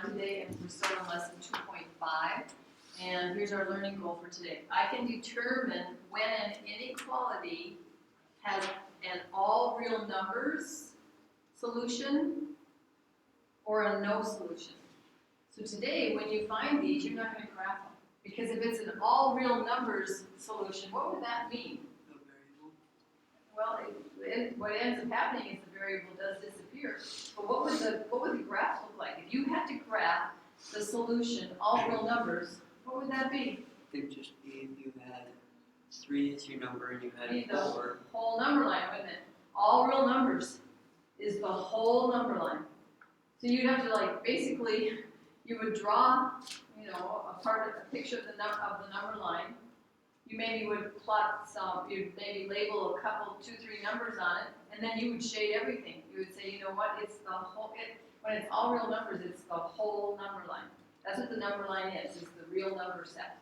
Today, and we're still on lesson 2.5, and here's our learning goal for today. I can determine when an inequality has an all real numbers solution or a no solution. So today, when you find these, you're not going to graph them, because if it's an all real numbers solution, what would that mean? No variable. Well, what ends up happening is the variable does disappear. But what would the graph look like? If you had to graph the solution, all real numbers, what would that be? It would just be if you had 3 as your number and you had Be 4. The whole number line, wouldn't it? All real numbers is the whole number line. So you'd have to basically, you would draw, a picture of the number line. You maybe would plot you'd maybe label a couple, 2, 3 numbers on it, and then you would shade everything. You would say, you know what, it's the whole, when it's all real numbers, it's the whole number line. That's what the number line is the real number set.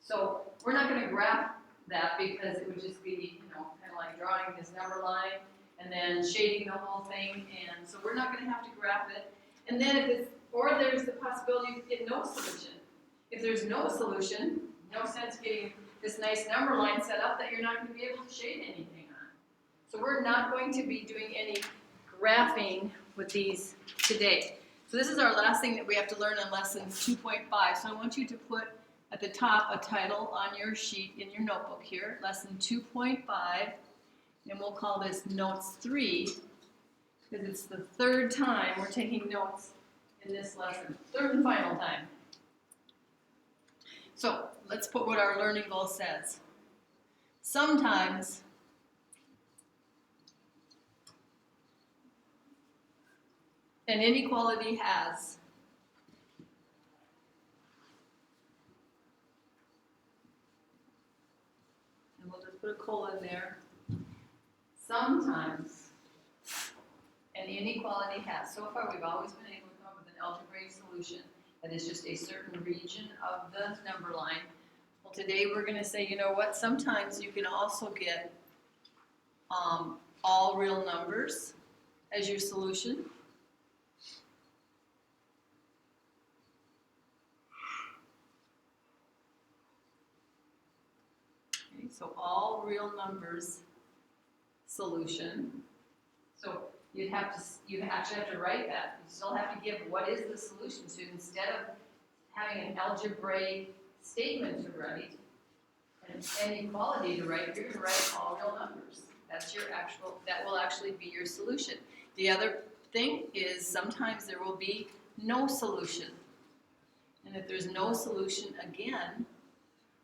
So we're not going to graph that because it would just be, kind of like drawing this number line and then shading the whole thing, and so we're not going to have to graph it. And then or there's the possibility you could get no solution. If there's no solution, no sense getting this nice number line set up that you're not going to be able to shade anything on. So we're not going to be doing any graphing with these today. So this is our last thing that we have to learn in lesson 2.5. So I want you to put at the top a title on your sheet in your notebook here, lesson 2.5, and we'll call this notes 3, because it's the third time we're taking notes in this lesson, third and final time. So let's put what our learning goal says. Sometimes an inequality has and we'll just put a colon there. Sometimes an inequality has. So far we've always been able to come up with an algebraic solution that is just a certain region of the number line. Well, today we're going to say, you know what, sometimes you can also get all real numbers as your solution. Okay, so all real numbers solution. So you actually have to write that. You still have to give what is the solution. So instead of having an algebraic statement to write and inequality to write, you're going to write all real numbers. That will actually be your solution. The other thing is sometimes there will be no solution. And if there's no solution, again,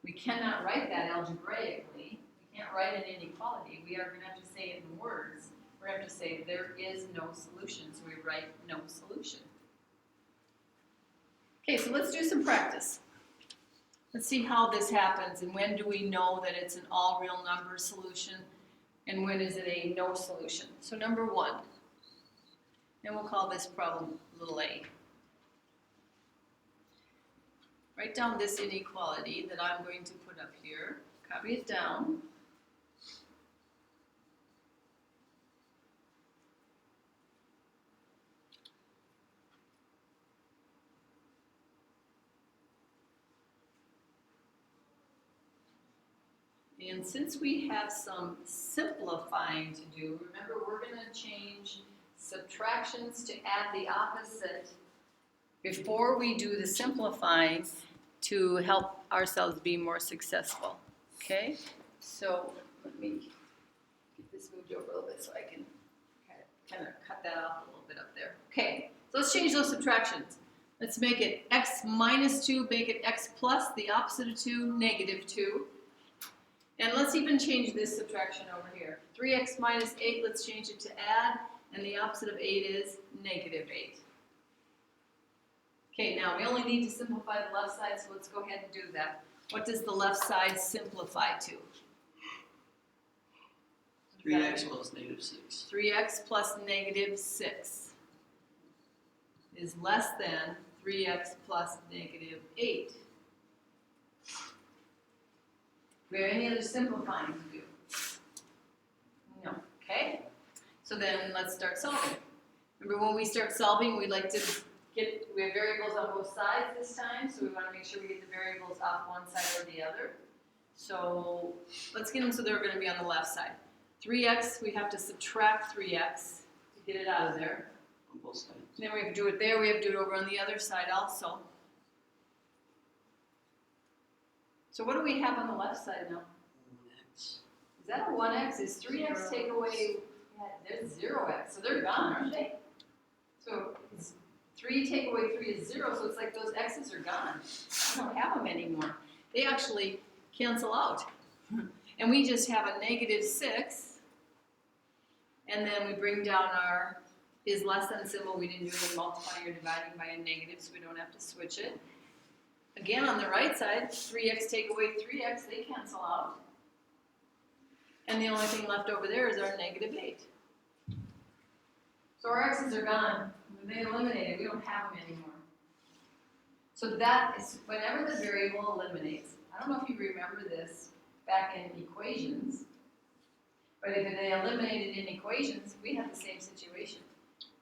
we cannot write that algebraically. We can't write an inequality. We are going to have to say it in words. We're going to have to say there is no solution, so we write no solution. Okay, so let's do some practice. Let's see how this happens, and when do we know that it's an all real number solution, and when is it a no solution. So number 1, and we'll call this problem little a. Write down this inequality that I'm going to put up here. Copy it down. And since we have some simplifying to do, remember we're going to change subtractions to add the opposite before we do the simplifying to help ourselves be more successful. Okay? So let me get this moved over a little bit so I can kind of cut that off a little bit up there. Okay, so let's change those subtractions. Let's make it x minus 2, make it x plus, the opposite of 2, negative 2. And let's even change this subtraction over here. 3x minus 8, let's change it to add, and the opposite of 8 is negative 8. Okay, now we only need to simplify the left side, so let's go ahead and do that. What does the left side simplify to? 3x plus negative 6. 3x plus negative 6 is less than 3x plus negative 8. Do we have any other simplifying to do? No. Okay? So then let's start solving. Remember when we start solving, we like to we have variables on both sides this time, so we want to make sure we get the variables off one side or the other. So let's get them so they're going to be on the left side. 3x, we have to subtract 3x to get it out of there. On both sides. And then we have to do it there, we have to do it over on the other side also. So what do we have on the left side now? 1x. Is that a 1x? Is 3x take away, yeah, there's 0x, so they're gone, aren't they? So it's 3 take away 3 is 0, so it's like those x's are gone. I don't have them anymore. They actually cancel out. And we just have a negative 6, and then we bring down our is less than symbol. We didn't do it in multiplying or dividing by a negative, so we don't have to switch it. Again, on the right side, 3x take away 3x, they cancel out. And the only thing left over there is our negative 8. So our x's are gone. They eliminated. We don't have them anymore. So that is, whenever the variable eliminates, I don't know if you remember this back in equations, but if they eliminated in equations, we had the same situation.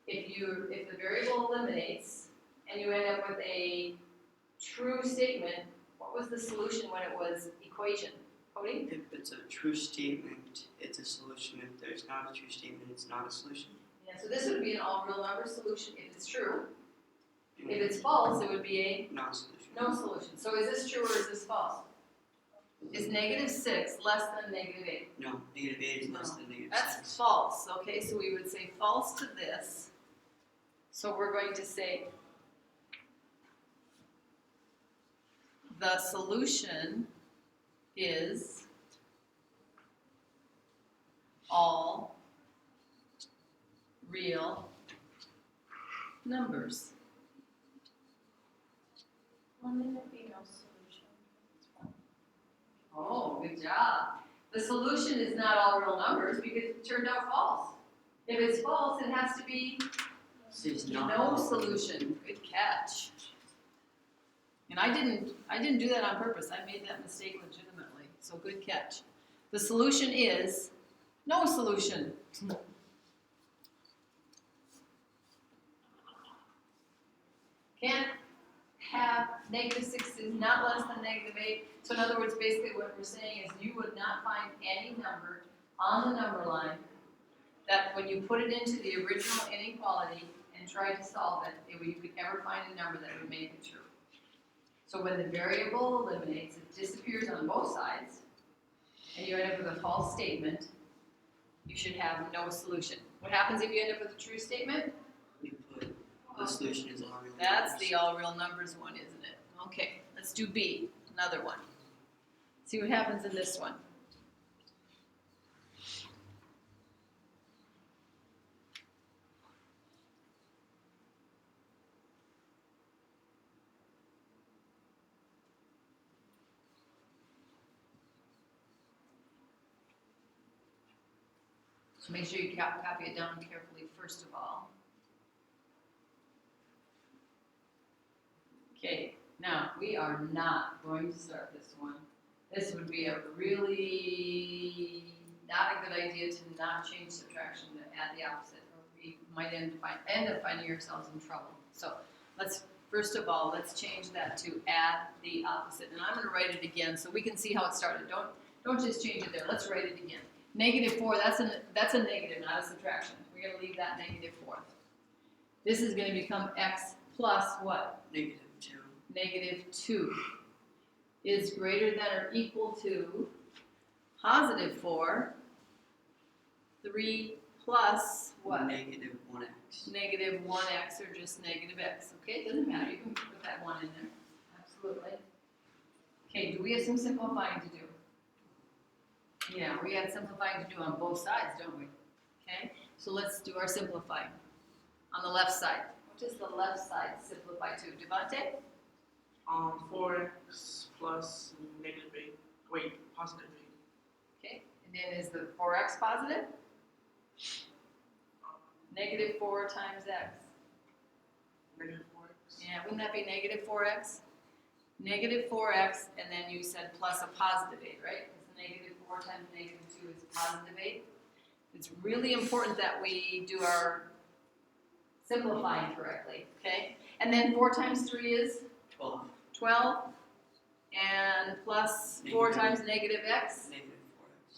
If the variable eliminates and you end up with a true statement, what was the solution when it was equation? Cody? If it's a true statement, it's a solution. If there's not a true statement, it's not a solution. Yeah, so this would be an all real number solution if it's true. If it's false, it would be a non-solution. no solution. So is this true or is this false? Is negative 6 less than negative 8? No, negative 8 is less than negative 6. That's false. Okay, so we would say false to this. So we're going to say the solution is all real numbers. Well, then it'd be no solution. Oh, good job. The solution is not all real numbers because it turned out false. If it's false, it has to be It's not no solution. Good catch. And I didn't do that on purpose. I made that mistake legitimately. So good catch. The solution is no solution. Can't have negative 6 is not less than negative 8. So in other words, basically what we're saying is you would not find any number on the number line that when you put it into the original inequality and tried to solve it, you could ever find a number that would make it true. So when the variable eliminates, it disappears on both sides, and you end up with a false statement, you should have no solution. What happens if you end up with a true statement? You put the solution is all real That's numbers. the all real numbers one, isn't it? Okay, let's do B, another one. See what happens in this one. So make sure you copy it down carefully first of all. Okay, now we are not going to start this one. This would be a really not a good idea to not change subtraction to add the opposite, or we might end up finding ourselves in trouble. So first of all, let's change that to add the opposite. And I'm going to write it again so we can see how it started. Don't just change it there. Let's write it again. Negative 4, that's a negative, not a subtraction. We're going to leave that negative 4th. This is going to become x plus what? Negative 2. Negative 2 is greater than or equal to positive 4, 3 plus what? Negative 1x. Negative 1x or just negative x. Okay, it doesn't matter. You can put that 1 in there. Absolutely. Okay, do we have some simplifying to do? Yeah, we have simplifying to do on both sides, don't we? Okay, so let's do our simplifying. On the left side. What does the left side simplify to? Devante? 4x plus negative 8. Wait, positive 8. Okay, and then is the 4x positive? Negative 4 times x. Negative 4x. Yeah, wouldn't that be negative 4x? Negative 4x, and then you said plus a positive 8, right? Because negative 4 times negative 2 is positive 8. It's really important that we do our simplifying correctly, okay? And then 4 times 3 is 12. 12, and plus 4 Negative. times negative x, Negative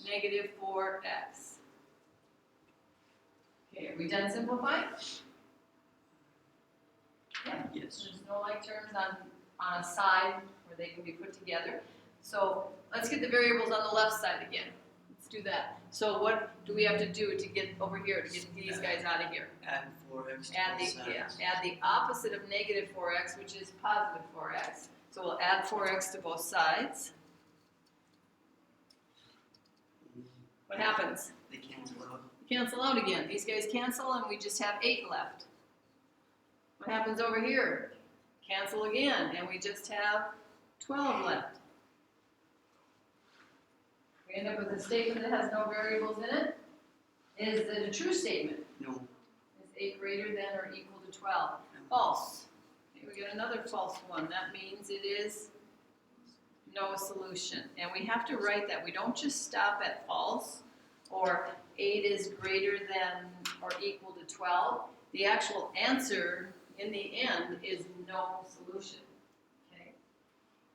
4x. negative 4x. Okay, are we done simplifying? Yeah. Yes. There's no like terms on a side where they can be put together. So let's get the variables on the left side again. Let's do that. So what do we have to do to get over here, to get these guys out of here? Add 4x to Add both the, sides. add the opposite of negative 4x, which is positive 4x. So we'll add 4x to both sides. What happens? They cancel out. Cancel out again. These guys cancel and we just have 8 left. What happens over here? Cancel again and we just have 12 left. We end up with a statement that has no variables in it. Is it a true statement? No. Is 8 greater than or equal to 12? False. Okay, we got another false one. That means it is no solution. And we have to write that. We don't just stop at false or 8 is greater than or equal to 12. The actual answer in the end is no solution. Okay?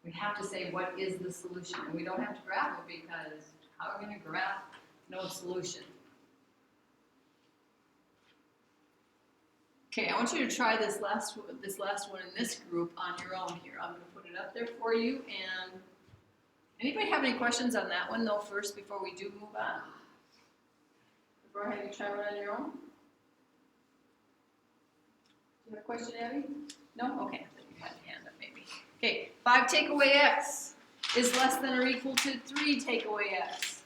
We have to say what is the solution. And we don't have to graph it because how are we going to graph no solution? Okay, I want you to try this last one in this group on your own here. I'm going to put it up there for you. And anybody have any questions on that one though first before we do move on? Before I have you try one on your own? Do you have a question, Abby? No? Okay, I thought you had a hand up maybe. Okay, 5 take away x is less than or equal to 3 take away x.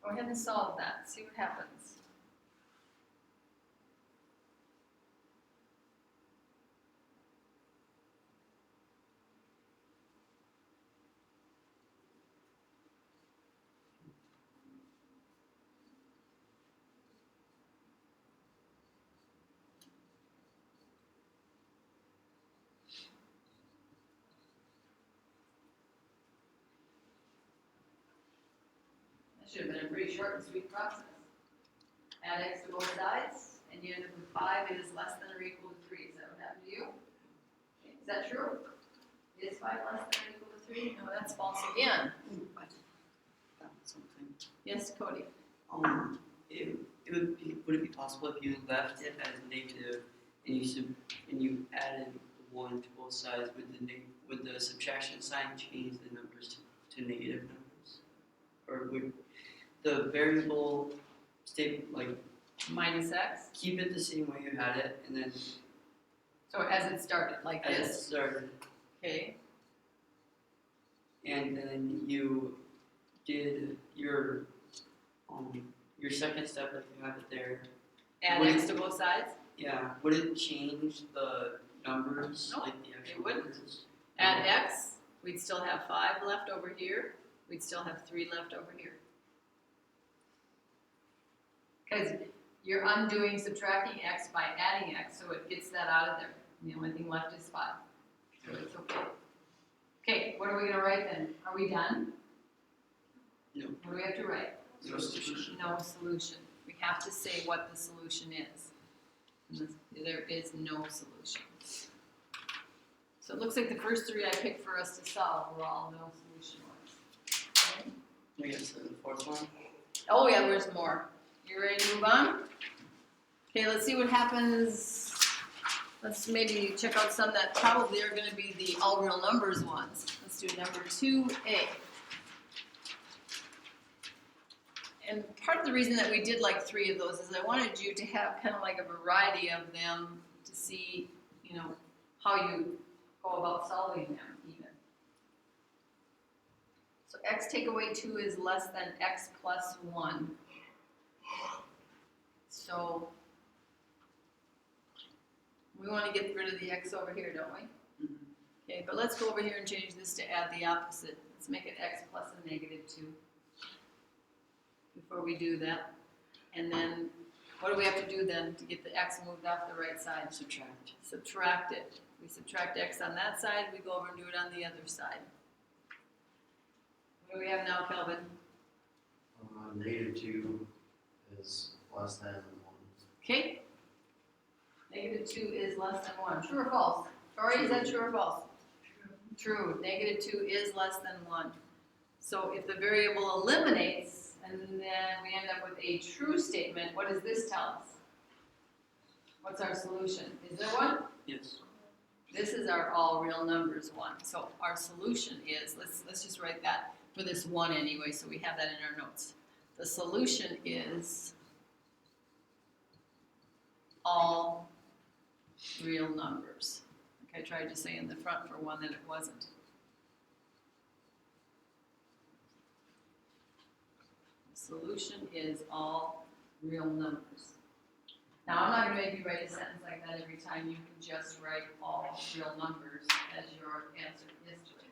Go ahead and solve that. See what happens. That should have been a pretty short and sweet process. Add x to both sides, and you end up with 5 is less than or equal to 3. Is that what happened to you? Okay, is that true? Is 5 less than or equal to 3? No, that's false again. I found something. Yes, Cody? Would it be possible if you left it as negative and you added 1 to both sides, would the subtraction sign change the numbers to negative numbers? Or would the variable stay like Minus x. keep it the same way you had it, and then So as it started, like as it this. started, Okay. and then you did your second step, like you have it there. Add Would x it- to both sides. Yeah, would it change the numbers, No, like the actual it wouldn't. numbers? Add x. We'd still have 5 left over here. We'd still have 3 left over here. Because you're undoing subtracting x by adding x, so it gets that out of there. And the only thing left is 5. So it's okay. Okay, what are we going to write then? Are we done? No. What do we have to write? No solution. No solution. We have to say what the solution is. And there is no solution. So it looks like the first 3 I picked for us to solve were all no solution ones. Okay. I guess the fourth one. Oh yeah, there's more. You ready to move on? Okay, let's see what happens. Let's maybe check out some that probably are going to be the all real numbers ones. Let's do number 2A. And part of the reason that we did like 3 of those is I wanted you to have kind of like a variety of them to see, how you go about solving them even. So x take away 2 is less than x plus 1. So we want to get rid of the x over here, don't we? Mhm. Okay, but let's go over here and change this to add the opposite. Let's make it x plus a negative 2 before we do that. And then what do we have to do then to get the x moved off the right side? Subtract. Subtract it. We subtract x on that side, we go over and do it on the other side. What do we have now, Kelvin? -2 is less than 1. Okay. -2 is less than 1. True or false? Tori, is that true or false? True. -2 is less than 1. So if the variable eliminates, and then we end up with a true statement, what does this tell us? What's our solution? Is there one? Yes. This is our all real numbers one. So our solution is, let's just write that for this one anyway, so we have that in our notes. The solution is all real numbers. Like I tried to say in the front for one that it wasn't. The solution is all real numbers. Now, I'm not going to make you write a sentence like that every time. You can just write all real numbers as your answer history.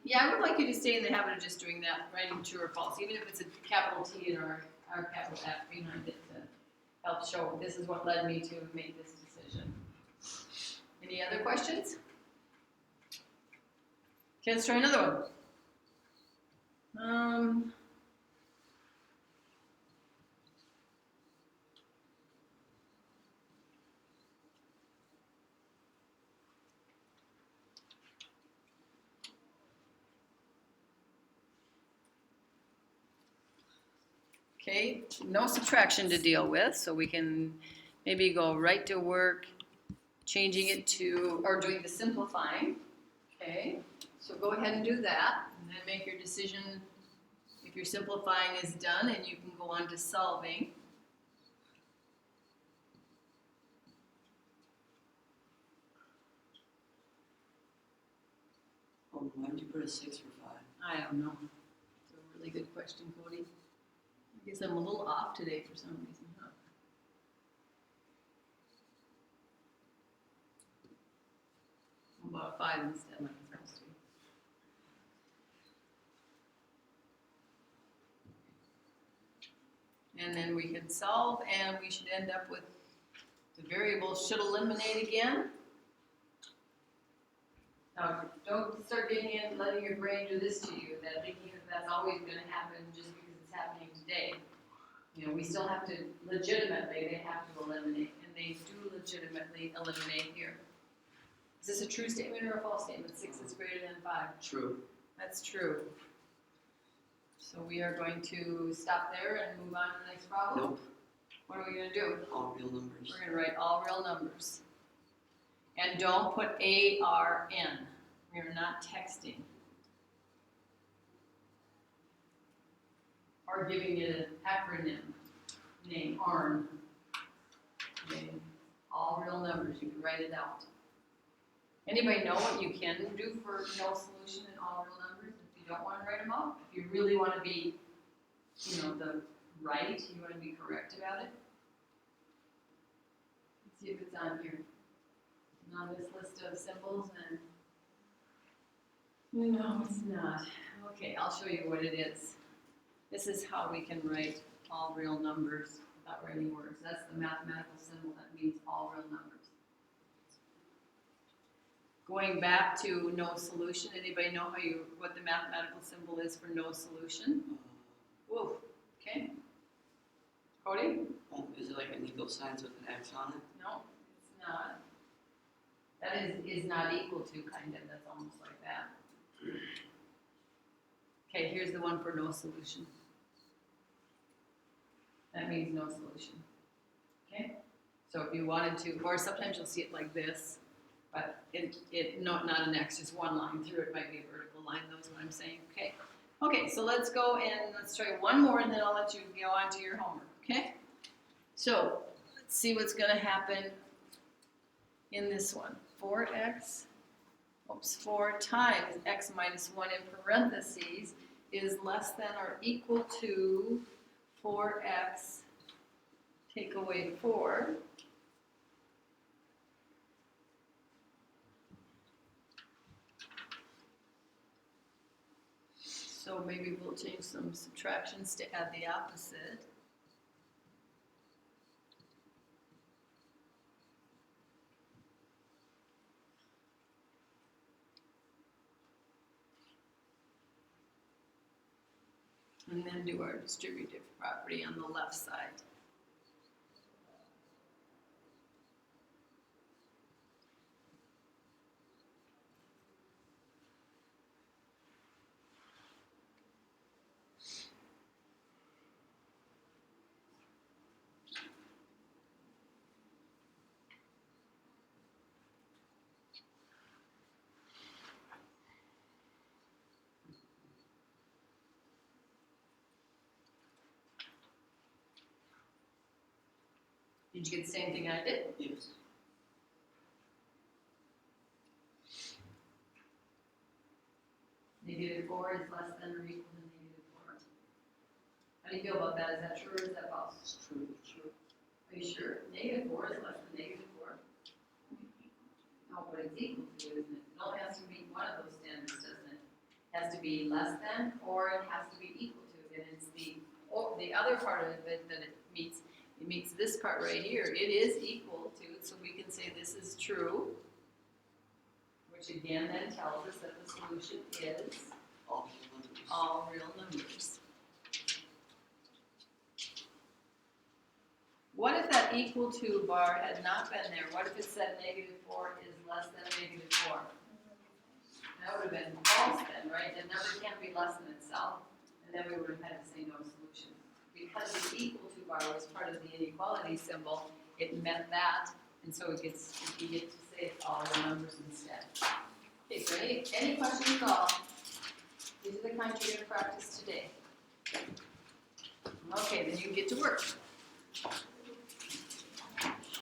Yeah, I would like you to stay in the habit of just doing that, writing true or false, even if it's a capital T and our capital F behind it to help show this is what led me to make this decision. Any other questions? Okay, let's try another one. Okay, no subtraction to deal with, so we can maybe go right to work, changing it to, or doing the simplifying. Okay, so go ahead and do that, and then make your decision if your simplifying is done, and you can go on to solving. Oh, why did you put a 6 for 5? I don't know. It's a really good question, Cody. I guess I'm a little off today for some reason, huh? About a 5 instead, like it's supposed to be. And then we can solve, and we should end up with the variable should eliminate again. Now, don't start getting in, letting your brain do this to you, that thinking that that's always going to happen just because it's happening today. You know, we still have to legitimately, they have to eliminate, and they do legitimately eliminate here. Is this a true statement or a false statement? 6 is greater than 5. True. That's true. So we are going to stop there and move on to the next problem? Nope. What are we going to do? All real numbers. We're going to write all real numbers. And don't put ARN. We are not texting. Or giving it an acronym name, ARN. Okay. All real numbers, you can write it out. Anybody know what you can do for no solution in all real numbers if you don't want to write them out? If you really want to be, you know, you want to be correct about it? Let's see if it's on here. On this list of symbols, and no, it's not. Okay, I'll show you what it is. This is how we can write all real numbers without writing words. That's the mathematical symbol that means all real numbers. Going back to no solution, anybody know what the mathematical symbol is for no solution? Whoa, okay. Cody? Is it like an equal sign with an X on it? No, it's not. That is not equal to, kind of. That's almost like that. Okay, here's the one for no solution. That means no solution. Okay? So if you wanted to, or sometimes you'll see it like this, but not an X, just one line through it might be a vertical line. That's what I'm saying. Okay. Okay, so let's go and let's try one more, and then I'll let you go on to your homework. Okay? So let's see what's going to happen in this one. 4 times x minus 1 in parentheses is less than or equal to 4x take away 4. So maybe we'll change some subtractions to add the opposite. And then do our distributive property on the left side. Did you get the same thing I did? Yes. -4 is less than or equal to -4. How do you feel about that? Is that true or is that false? It's true, true. Are you sure? -4 is less than -4. No, but it's equal to, isn't it? It only has to meet one of those standards, doesn't it? It has to be less than or it has to be equal to. And it's the other part of it that it meets this part right here. It is equal to, so we can say this is true, which again then tells us that the solution is All real numbers. all real numbers. What if that equal to bar had not been there? What if it said -4 is less than -4? That would have been false then, right? The number can't be less than itself, and then we would have had to say no solution. Because the equal to bar was part of the inequality symbol, it meant that, and so you get to say it's all real numbers instead. Okay, great. Any questions at all? These are the kinds you're going to practice today. Okay, then you get to work.